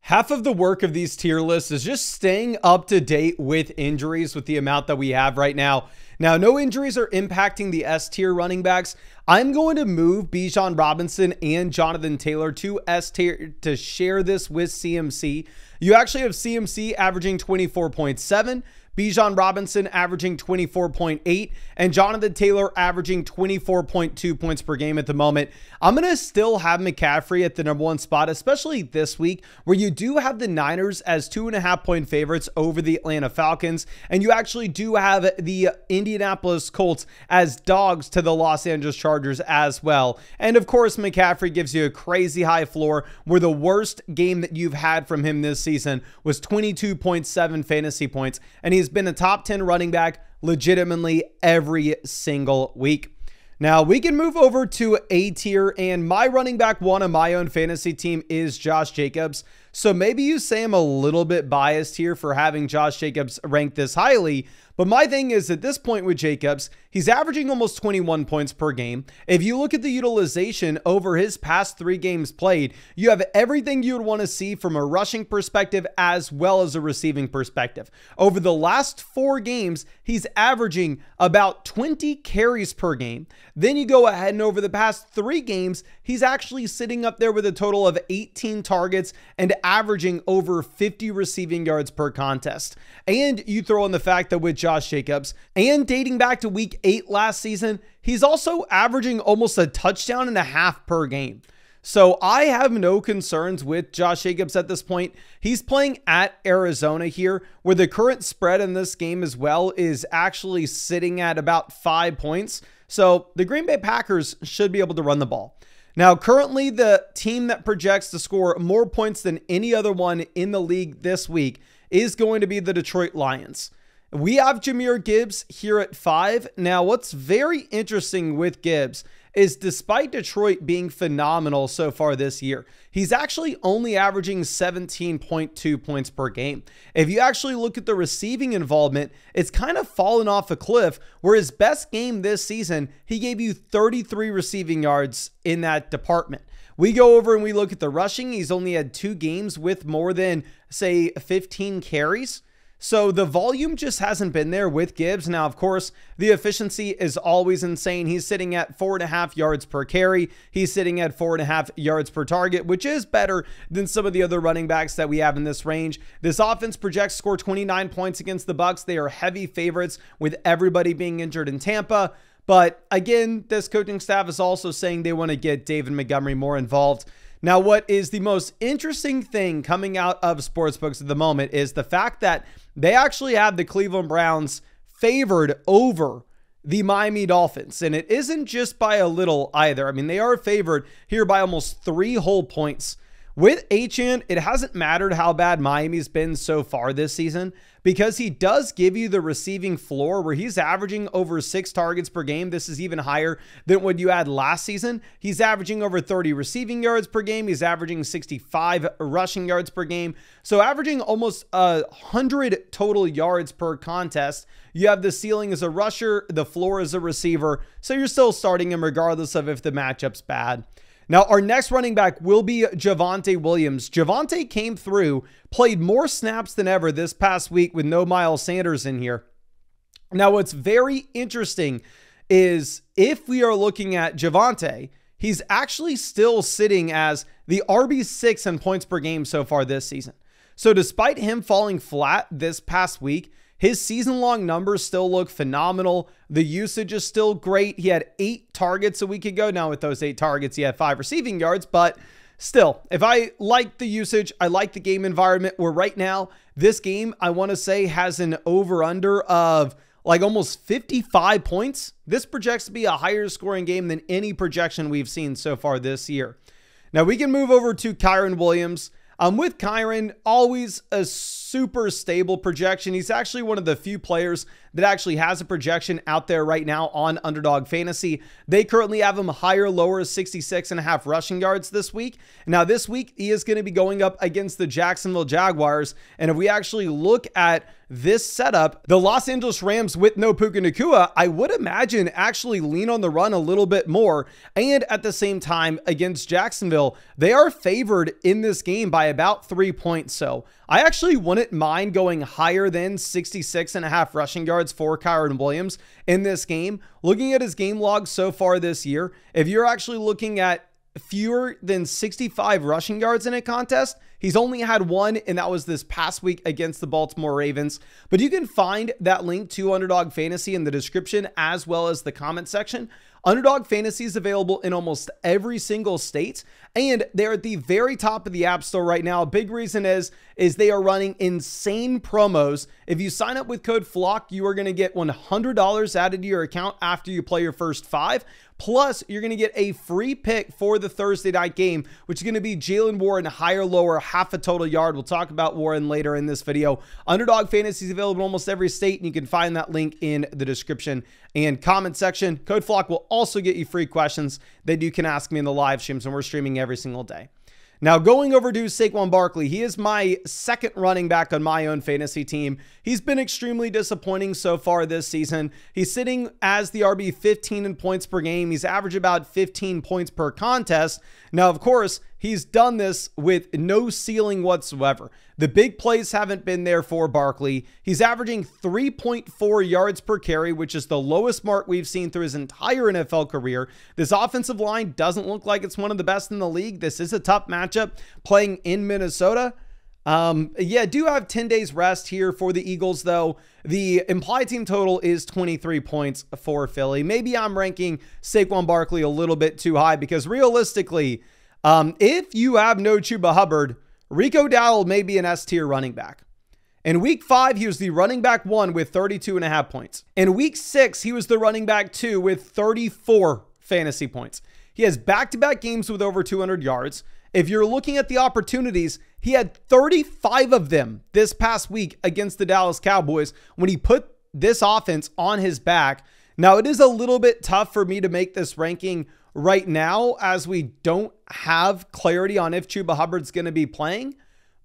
Half of the work of these tier lists is just staying up to date with injuries with the amount that we have right now. Now, no injuries are impacting the S tier running backs. I'm going to move Bijan Robinson and Jonathan Taylor to S tier to share this with CMC. You actually have CMC averaging 24.7. Bijan Robinson averaging 24.8 and Jonathan Taylor averaging 24.2 points per game at the moment. I'm going to still have McCaffrey at the #1 spot, especially this week where you do have the Niners as 2.5-point favorites over the Atlanta Falcons. And you actually do have the Indianapolis Colts as dogs to the Los Angeles Chargers as well. And of course, McCaffrey gives you a crazy high floor where the worst game that you've had from him this season was 22.7 fantasy points. And he's been a top 10 running back legitimately every single week. Now we can move over to A tier, and my running back one on my own fantasy team is Josh Jacobs. So maybe you say I'm a little bit biased here for having Josh Jacobs ranked this highly, but my thing is at this point with Jacobs, he's averaging almost 21 points per game. If you look at the utilization over his past 3 games played, you have everything you would want to see from a rushing perspective as well as a receiving perspective. Over the last 4 games, he's averaging about 20 carries per game. Then you go ahead and over the past 3 games, he's actually sitting up there with a total of 18 targets and averaging over 50 receiving yards per contest. And you throw in the fact that with Josh Jacobs and dating back to week 8 last season, he's also averaging almost a touchdown and a half per game. So I have no concerns with Josh Jacobs at this point. He's playing at Arizona here, where the current spread in this game as well is actually sitting at about 5 points. So the Green Bay Packers should be able to run the ball. Now, currently the team that projects to score more points than any other one in the league this week is going to be the Detroit Lions. We have Jahmyr Gibbs here at 5. Now, what's very interesting with Gibbs is despite Detroit being phenomenal so far this year, he's actually only averaging 17.2 points per game. If you actually look at the receiving involvement, it's kind of fallen off a cliff, where his best game this season, he gave you 33 receiving yards in that department. We go over and we look at the rushing. He's only had 2 games with more than, say, 15 carries. So the volume just hasn't been there with Gibbs. Now, of course, the efficiency is always insane. He's sitting at 4.5 yards per carry. He's sitting at 4.5 yards per target, which is better than some of the other running backs that we have in this range. This offense projects to score 29 points against the Bucs. They are heavy favorites with everybody being injured in Tampa. But again, this coaching staff is also saying they want to get David Montgomery more involved. Now, what is the most interesting thing coming out of sportsbooks at the moment is the fact that they actually have the Cleveland Browns favored over the Miami Dolphins. And it isn't just by a little either. I mean, they are favored here by almost 3 whole points. With Achane, it hasn't mattered how bad Miami's been so far this season because he does give you the receiving floor where he's averaging over 6 targets per game. This is even higher than what you had last season. He's averaging over 30 receiving yards per game. He's averaging 65 rushing yards per game. So averaging almost 100 total yards per contest. You have the ceiling as a rusher, the floor as a receiver. So you're still starting him regardless of if the matchup's bad. Now, our next running back will be Javonte Williams. Javonte came through, played more snaps than ever this past week with no Miles Sanders in here. Now, what's very interesting is if we are looking at Javonte, he's actually still sitting as the RB6 in points per game so far this season. So despite him falling flat this past week, his season-long numbers still look phenomenal. The usage is still great. He had 8 targets a week ago. Now with those 8 targets, he had 5 receiving yards, but still, if I like the usage, I like the game environment where right now, this game, I want to say, has an over-under of like almost 55 points. This projects to be a higher scoring game than any projection we've seen so far this year. Now we can move over to Kyren Williams. With Kyren, always a super stable projection. He's actually one of the few players that actually has a projection out there right now on Underdog Fantasy. They currently have him higher, lower, 66.5 rushing yards this week. Now, this week, he is going to be going up against the Jacksonville Jaguars. And if we actually look at this setup, the Los Angeles Rams with no Puka Nacua, I would imagine actually lean on the run a little bit more. And at the same time, against Jacksonville, they are favored in this game by about 3 points. So I actually wouldn't mind going higher than 66.5 rushing yards for Kyren Williams in this game. Looking at his game log so far this year, if you're actually looking at fewer than 65 rushing yards in a contest, he's only had one, and that was this past week against the Baltimore Ravens. But you can find that link to Underdog Fantasy in the description as well as the comment section. Underdog Fantasy is available in almost every single state, and they're at the very top of the App Store right now. A big reason is they are running insane promos. If you sign up with code FLOCK, you are going to get $100 added to your account after you play your first 5. Plus, you're going to get a free pick for the Thursday night game, which is going to be Jalen Warren, higher, lower, half a total yard. We'll talk about Warren later in this video. Underdog Fantasy is available in almost every state, and you can find that link in the description and comment section. Code FLOCK will also get you free questions that you can ask me in the live streams, and we're streaming every single day. Now, going over to Saquon Barkley, he is my second running back on my own fantasy team. He's been extremely disappointing so far this season. He's sitting as the RB 15 in points per game. He's averaged about 15 points per contest. Now, of course, he's done this with no ceiling whatsoever. The big plays haven't been there for Barkley. He's averaging 3.4 yards per carry, which is the lowest mark we've seen through his entire NFL career. This offensive line doesn't look like it's one of the best in the league. This is a tough matchup playing in Minnesota. Do have 10 days rest here for the Eagles, though. The implied team total is 23 points for Philly. Maybe I'm ranking Saquon Barkley a little bit too high because realistically, if you have no Chuba Hubbard, Rico Dowdle may be an S-tier running back. In week 5, he was the running back 1 with 32.5 points. In week 6, he was the running back 2 with 34 fantasy points. He has back-to-back games with over 200 yards. If you're looking at the opportunities, he had 35 of them this past week against the Dallas Cowboys when he put this offense on his back. Now, it is a little bit tough for me to make this ranking right now as we don't have clarity on if Chuba Hubbard's going to be playing.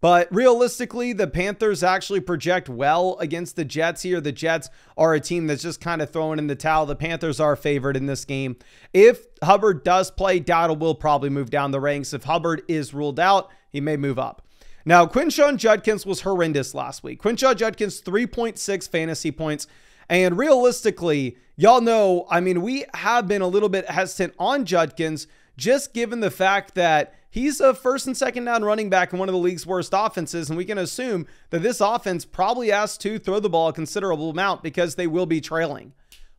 But realistically, the Panthers actually project well against the Jets here. The Jets are a team that's just kind of throwing in the towel. The Panthers are favored in this game. If Hubbard does play, Dowdle will probably move down the ranks. If Hubbard is ruled out, he may move up. Now, Quinshon Judkins was horrendous last week. Quinshon Judkins, 3.6 fantasy points. And realistically, y'all know, I mean, we have been a little bit hesitant on Judkins, just given the fact that he's a first and second down running back in one of the league's worst offenses. And we can assume that this offense probably has to throw the ball a considerable amount because they will be trailing.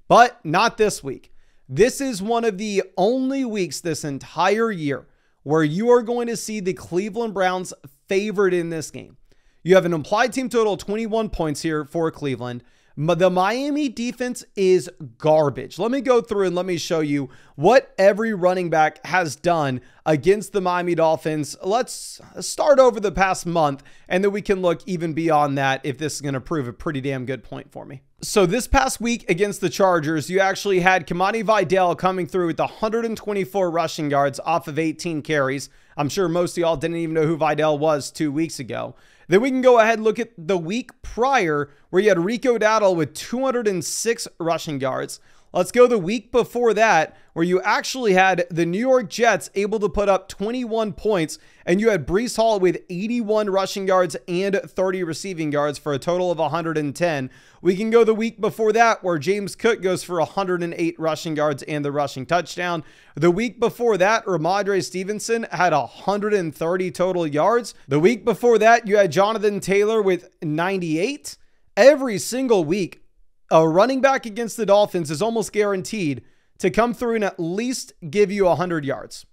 But not this week. This is one of the only weeks this entire year where you are going to see the Cleveland Browns favored in this game. You have an implied team total of 21 points here for Cleveland. The Miami defense is garbage. Let me go through and let me show you what every running back has done against the Miami Dolphins. Let's start over the past month, and then we can look even beyond that if this is going to prove a pretty damn good point for me. So this past week against the Chargers, you actually had Kamani Vidal coming through with 124 rushing yards off of 18 carries. I'm sure most of y'all didn't even know who Vidal was 2 weeks ago. Then we can go ahead and look at the week prior where you had Rico Dowdle with 206 rushing yards. Let's go the week before that where you actually had the New York Jets able to put up 21 points, and you had Breece Hall with 81 rushing yards and 30 receiving yards for a total of 110. We can go the week before that where James Cook goes for 108 rushing yards and the rushing touchdown. The week before that, Ramondre Stevenson had 130 total yards. The week before that, you had Jonathan Taylor with 98. Every single week, a running back against the Dolphins is almost guaranteed to come through and at least give you 100 yards.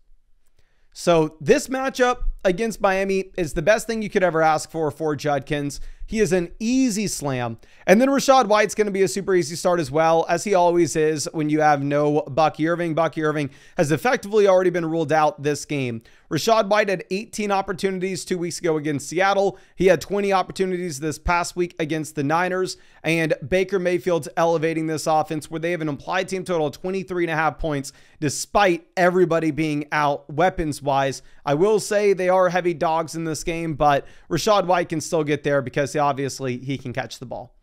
So this matchup, against Miami is the best thing you could ever ask for Judkins. He is an easy slam. And then Rachaad White's going to be a super easy start as well, as he always is when you have no Bucky Irving. Bucky Irving has effectively already been ruled out this game. Rachaad White had 18 opportunities 2 weeks ago against Seattle. He had 20 opportunities this past week against the Niners. And Baker Mayfield's elevating this offense where they have an implied team total of 23.5 points despite everybody being out weapons-wise. I will say they are heavy dogs in this game, but Rachaad White can still get there because obviously he can catch the ball.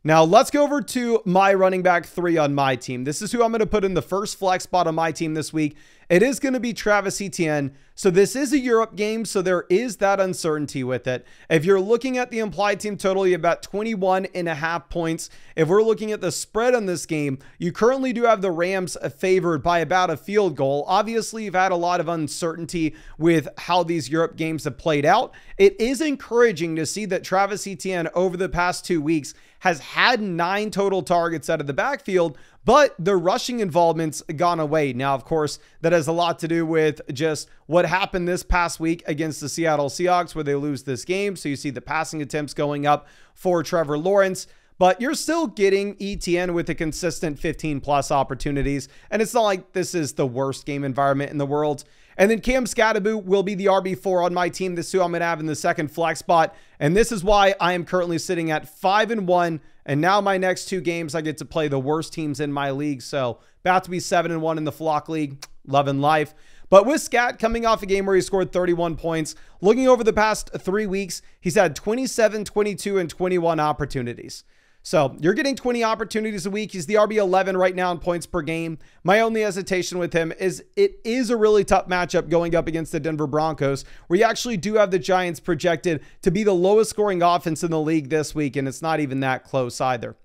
Now let's go over to my running back 3 on my team. This is who I'm going to put in the first flex spot on my team this week. It is going to be Travis Etienne. So this is a Europe game, so there is that uncertainty with it. If you're looking at the implied team total, you have about 21.5 points. If we're looking at the spread on this game, you currently do have the Rams favored by about a field goal. Obviously, you've had a lot of uncertainty with how these Europe games have played out. It is encouraging to see that Travis Etienne over the past 2 weeks has had 9 total targets out of the backfield, but the rushing involvement's gone away. Now, of course, that has a lot to do with just what happened this past week against the Seattle Seahawks, where they lose this game. So you see the passing attempts going up for Trevor Lawrence, but you're still getting ETN with a consistent 15 plus opportunities. And it's not like this is the worst game environment in the world. And then Cam Scatterbo will be the RB4 on my team. This is who I'm going to have in the second flex spot. And this is why I am currently sitting at 5-1. And now my next 2 games, I get to play the worst teams in my league. So about to be 7-1 in the Flock League. Loving life. But with Scat coming off a game where he scored 31 points, looking over the past 3 weeks, he's had 27, 22, and 21 opportunities. So you're getting 20 opportunities a week. He's the RB11 right now in points per game. My only hesitation with him is it is a really tough matchup going up against the Denver Broncos, where you actually do have the Giants projected to be the lowest scoring offense in the league this week, and it's not even that close either.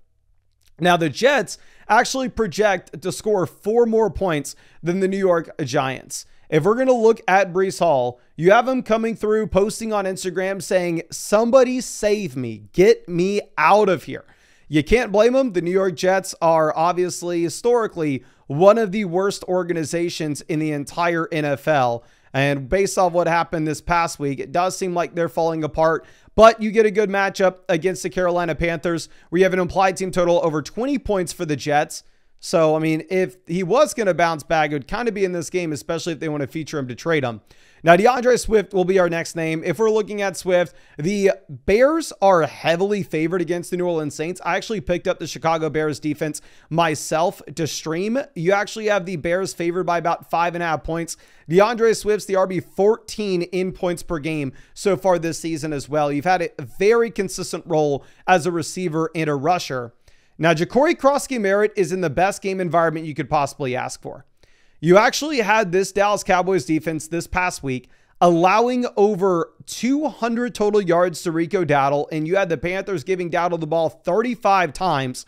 Now, the Jets actually project to score 4 more points than the New York Giants. If we're going to look at Breece Hall, you have him coming through, posting on Instagram saying, "Somebody save me, get me out of here." You can't blame them. The New York Jets are obviously historically one of the worst organizations in the entire NFL. And based off what happened this past week, it does seem like they're falling apart. But you get a good matchup against the Carolina Panthers, where you have an implied team total over 20 points for the Jets. So, I mean, if he was going to bounce back, it would kind of be in this game, especially if they want to feature him to trade him. Now, DeAndre Swift will be our next name. If we're looking at Swift, the Bears are heavily favored against the New Orleans Saints. I actually picked up the Chicago Bears defense myself to stream. You actually have the Bears favored by about 5.5 points. DeAndre Swift's the RB14 in points per game so far this season as well. You've had a very consistent role as a receiver and a rusher. Now, Ja'Cory Krosky-Merritt is in the best game environment you could possibly ask for. You actually had this Dallas Cowboys defense this past week allowing over 200 total yards to Rico Dowdle, and you had the Panthers giving Dowdle the ball 35 times.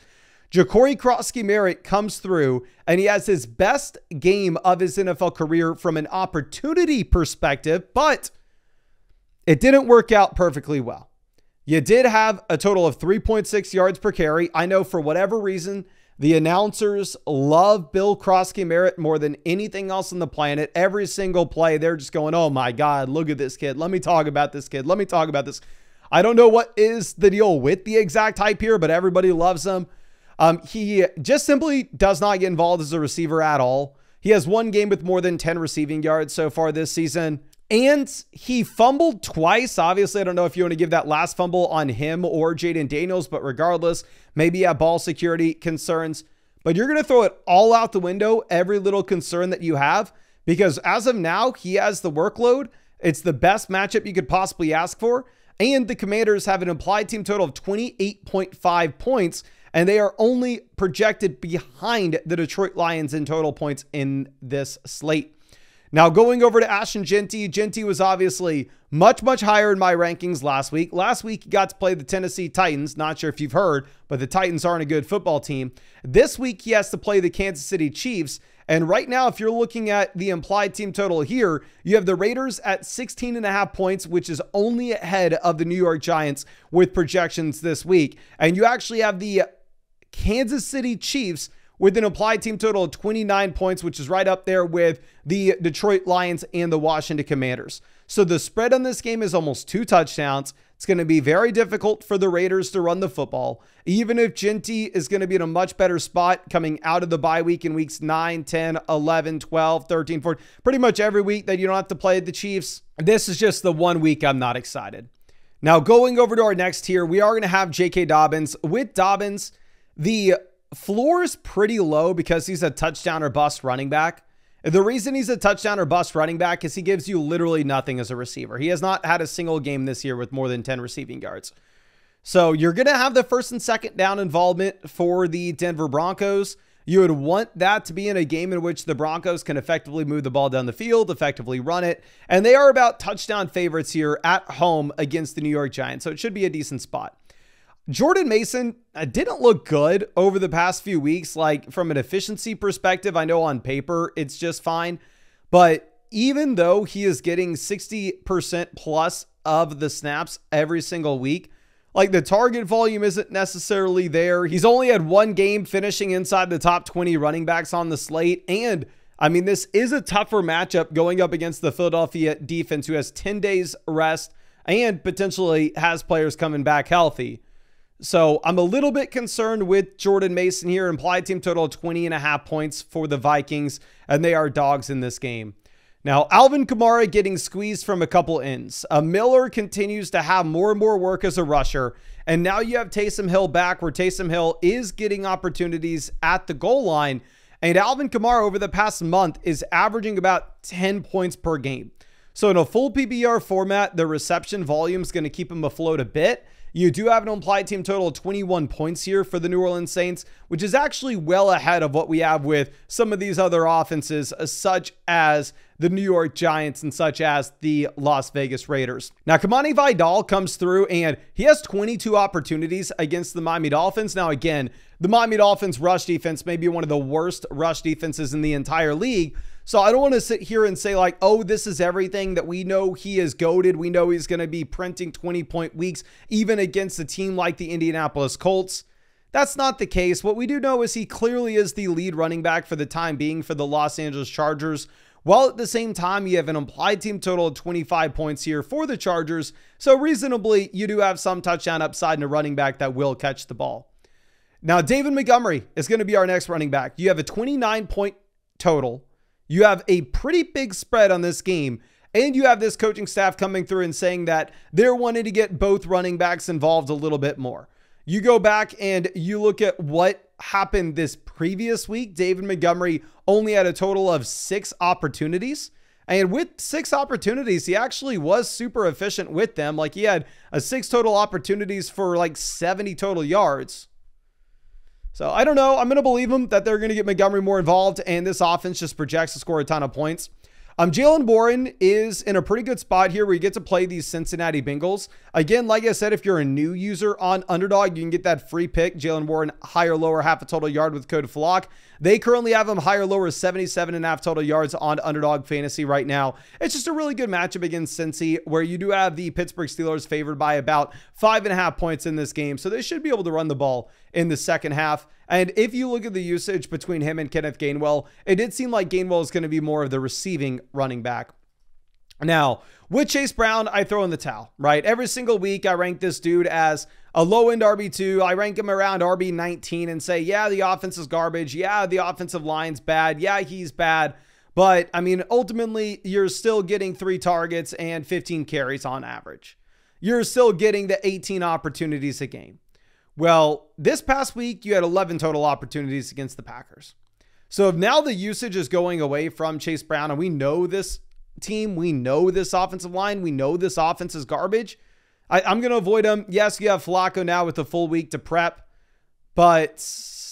Ja'Cory Krosky-Merritt comes through, and he has his best game of his NFL career from an opportunity perspective, but it didn't work out perfectly well. You did have a total of 3.6 yards per carry. I know for whatever reason, the announcers love Bill Krosky-Merritt more than anything else on the planet. Every single play, they're just going, "Oh my God, look at this kid. Let me talk about this kid. Let me talk about this." I don't know what is the deal with the exact hype here, but everybody loves him. He just simply does not get involved as a receiver at all. He has 1 game with more than 10 receiving yards so far this season. And he fumbled twice. Obviously, I don't know if you want to give that last fumble on him or Jaden Daniels, but regardless, maybe you have ball security concerns. But you're going to throw it all out the window, every little concern that you have, because as of now, he has the workload. It's the best matchup you could possibly ask for. And the Commanders have an implied team total of 28.5 points, and they are only projected behind the Detroit Lions in total points in this slate. Now, going over to Ashton Jeanty. Jeanty was obviously much, much higher in my rankings last week. Last week, he got to play the Tennessee Titans. Not sure if you've heard, but the Titans aren't a good football team. This week, he has to play the Kansas City Chiefs. And right now, if you're looking at the implied team total here, you have the Raiders at 16.5 points, which is only ahead of the New York Giants with projections this week. And you actually have the Kansas City Chiefs with an implied team total of 29 points, which is right up there with the Detroit Lions and the Washington Commanders. So the spread on this game is almost 2 touchdowns. It's going to be very difficult for the Raiders to run the football. Even if Ginty is going to be in a much better spot coming out of the bye week in weeks 9, 10, 11, 12, 13, 14, pretty much every week that you don't have to play the Chiefs. This is just the one week I'm not excited. Now, going over to our next tier, we are going to have J.K. Dobbins. With Dobbins, the floor is pretty low because he's a touchdown or bust running back. The reason he's a touchdown or bust running back is he gives you literally nothing as a receiver. He has not had a single game this year with more than 10 receiving yards. So you're going to have the first and second down involvement for the Denver Broncos. You would want that to be in a game in which the Broncos can effectively move the ball down the field, effectively run it. And they are about touchdown favorites here at home against the New York Giants. So it should be a decent spot. Jordan Mason didn't look good over the past few weeks. Like from an efficiency perspective, I know on paper it's just fine. But even though he is getting 60% plus of the snaps every single week, like the target volume isn't necessarily there. He's only had one game finishing inside the top 20 running backs on the slate. And I mean, this is a tougher matchup going up against the Philadelphia defense, who has 10 days rest and potentially has players coming back healthy. So I'm a little bit concerned with Jordan Mason here. Implied team total 20.5 points for the Vikings, and they are dogs in this game. Now, Alvin Kamara getting squeezed from a couple ends. Miller continues to have more and more work as a rusher. And now you have Taysom Hill back, where Taysom Hill is getting opportunities at the goal line. And Alvin Kamara over the past month is averaging about 10 points per game. So in a full PPR format, the reception volume is going to keep him afloat a bit. You do have an implied team total of 21 points here for the New Orleans Saints, which is actually well ahead of what we have with some of these other offenses, such as the New York Giants and such as the Las Vegas Raiders. Now, Kamani Vidal comes through and he has 22 opportunities against the Miami Dolphins. Now, again, the Miami Dolphins rush defense may be one of the worst rush defenses in the entire league. So I don't want to sit here and say like, oh, this is everything, that we know he is goated. We know he's going to be printing 20-point weeks, even against a team like the Indianapolis Colts. That's not the case. What we do know is he clearly is the lead running back for the time being for the Los Angeles Chargers, while at the same time, you have an implied team total of 25 points here for the Chargers. So reasonably, you do have some touchdown upside in a running back that will catch the ball. Now, David Montgomery is going to be our next running back. You have a 29-point total. You have a pretty big spread on this game, and you have this coaching staff coming through and saying that they're wanting to get both running backs involved a little bit more. You go back and you look at what happened this previous week. David Montgomery only had a total of 6 opportunities. And with 6 opportunities, he actually was super efficient with them. Like he had 6 total opportunities for like 70 total yards. So I don't know. I'm going to believe them that they're going to get Montgomery more involved, and this offense just projects to score a ton of points. Jalen Warren is in a pretty good spot here where you get to play these Cincinnati Bengals. Again, like I said, if you're a new user on Underdog, you can get that free pick. Jalen Warren, higher, lower, half a total yard with code FLOCK. They currently have him higher, lower, 77.5 total yards on Underdog Fantasy right now. It's just a really good matchup against Cincy, where you do have the Pittsburgh Steelers favored by about 5.5 points in this game. So they should be able to run the ball in the second half. And if you look at the usage between him and Kenneth Gainwell, it did seem like Gainwell is going to be more of the receiving running back. Now, with Chase Brown, I throw in the towel, right? Every single week, I rank this dude as a low-end RB2. I rank him around RB19 and say, yeah, the offense is garbage. Yeah, the offensive line's bad. Yeah, he's bad. But, I mean, ultimately, you're still getting 3 targets and 15 carries on average. You're still getting the 18 opportunities a game. Well, this past week, you had 11 total opportunities against the Packers. So if now the usage is going away from Chase Brown, and we know this team, we know this offensive line, we know this offense is garbage, I'm going to avoid him. Yes, you have Flacco now with a full week to prep, but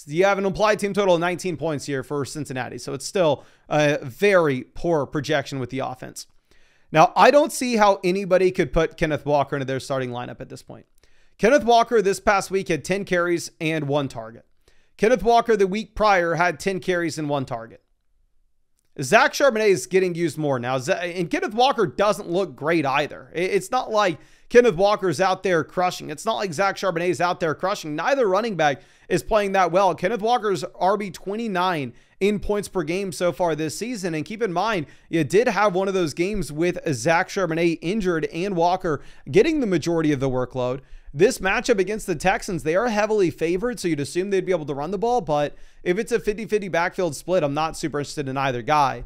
you have an implied team total of 19 points here for Cincinnati. So it's still a very poor projection with the offense. Now, I don't see how anybody could put Kenneth Walker into their starting lineup at this point. Kenneth Walker this past week had 10 carries and 1 target. Kenneth Walker the week prior had 10 carries and 1 target. Zach Charbonnet is getting used more now. And Kenneth Walker doesn't look great either. It's not like Kenneth Walker's out there crushing. It's not like Zach Charbonnet is out there crushing. Neither running back is playing that well. Kenneth Walker's RB29 in points per game so far this season. And keep in mind, you did have one of those games with Zach Charbonnet injured and Walker getting the majority of the workload. This matchup against the Texans, they are heavily favored, so you'd assume they'd be able to run the ball. But if it's a 50-50 backfield split, I'm not super interested in either guy.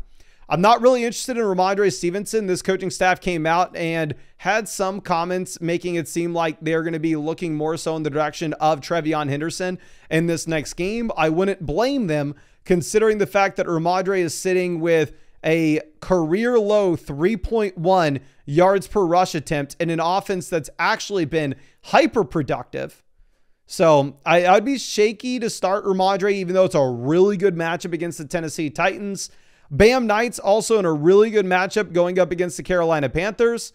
I'm not really interested in Ramondre Stevenson. This coaching staff came out and had some comments making it seem like they're going to be looking more so in the direction of Trevion Henderson in this next game. I wouldn't blame them, considering the fact that Ramondre is sitting with a career low 3.1 yards per rush attempt in an offense that's actually been hyper productive. So I'd be shaky to start Ramondre, even though it's a really good matchup against the Tennessee Titans. Bam Knight's also in a really good matchup going up against the Carolina Panthers.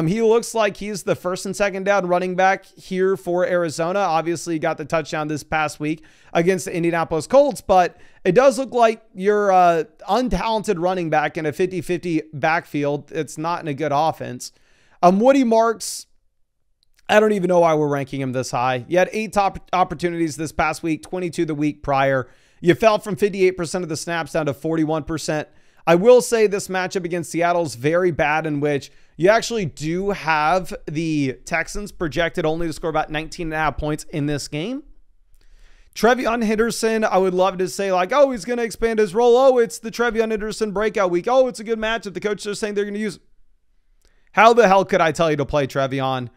He looks like he's the first and second down running back here for Arizona. Obviously, he got the touchdown this past week against the Indianapolis Colts, but it does look like you're an untalented running back in a 50-50 backfield. It's not in a good offense. Woody Marks, I don't even know why we're ranking him this high. You had 8 top opportunities this past week, 22 the week prior. You fell from 58% of the snaps down to 41%. I will say this matchup against Seattle is very bad, in which you actually do have the Texans projected only to score about 19.5 points in this game. Trevion Henderson, I would love to say like, oh, he's going to expand his role. Oh, it's the Trevion Henderson breakout week. Oh, it's a good matchup. The coaches are saying they're going to use. How the hell could I tell you to play Trevion?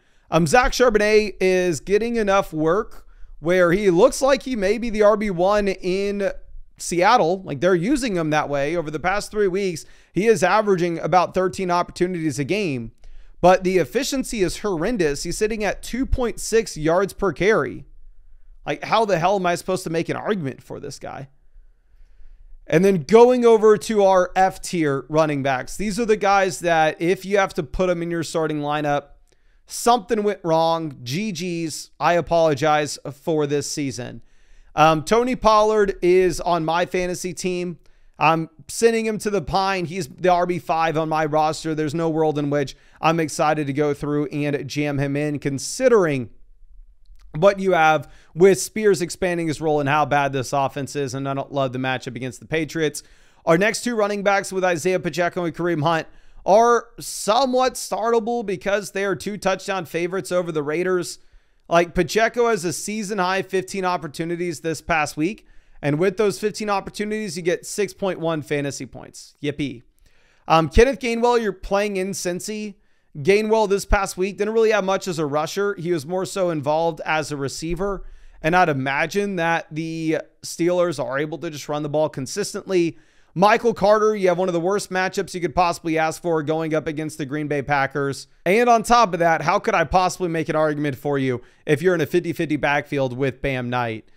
Zach Charbonnet is getting enough work where he looks like he may be the RB1 in Seattle. Like, they're using him that way. Over the past 3 weeks, he is averaging about 13 opportunities a game, but the efficiency is horrendous. He's sitting at 2.6 yards per carry. Like, how the hell am I supposed to make an argument for this guy? And then going over to our F tier running backs. These are the guys that if you have to put them in your starting lineup, something went wrong. GG's. I apologize for this season. Tony Pollard is on my fantasy team. I'm sending him to the pine. He's the RB5 on my roster. There's no world in which I'm excited to go through and jam him in, considering what you have with Spears expanding his role and how bad this offense is. And I don't love the matchup against the Patriots. Our next 2 running backs with Isaiah Pacheco and Kareem Hunt are somewhat startable because they are 2 touchdown favorites over the Raiders. Like, Pacheco has a season high 15 opportunities this past week. And with those 15 opportunities, you get 6.1 fantasy points. Yippee. Kenneth Gainwell, you're playing in Cincy. Gainwell this past week didn't really have much as a rusher. He was more so involved as a receiver. And I'd imagine that the Steelers are able to just run the ball consistently. Michael Carter, you have one of the worst matchups you could possibly ask for going up against the Green Bay Packers. And on top of that, how could I possibly make an argument for you if you're in a 50-50 backfield with Bam Knight?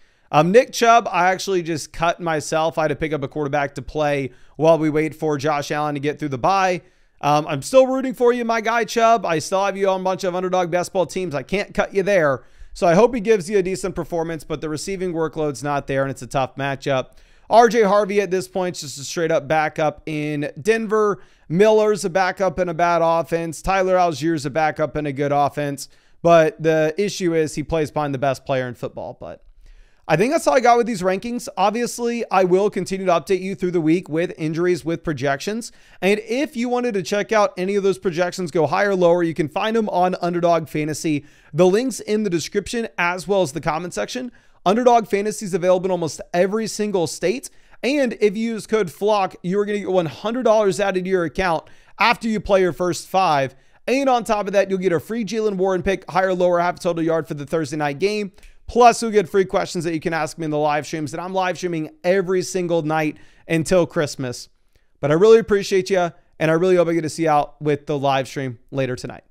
Nick Chubb, I actually just cut myself. I had to pick up a quarterback to play while we wait for Josh Allen to get through the bye. I'm still rooting for you, my guy Chubb. I still have you on a bunch of underdog basketball teams. I can't cut you there. So I hope he gives you a decent performance, but the receiving workload's not there, and it's a tough matchup. RJ Harvey at this point is just a straight up backup in Denver. Miller's a backup in a bad offense. Tyler Allgeier's a backup in a good offense. But the issue is he plays behind the best player in football. But I think that's all I got with these rankings. Obviously, I will continue to update you through the week with injuries, with projections. And if you wanted to check out any of those projections, go higher or lower, you can find them on Underdog Fantasy. The link's in the description as well as the comment section. Underdog Fantasy is available in almost every single state. And if you use code FLOCK, you're going to get $100 added to your account after you play your first 5. And on top of that, you'll get a free Jalen Warren pick, higher or lower half total yard for the Thursday night game. Plus, you'll get free questions that you can ask me in the live streams. And I'm live streaming every single night until Christmas. But I really appreciate you. And I really hope I get to see you out with the live stream later tonight.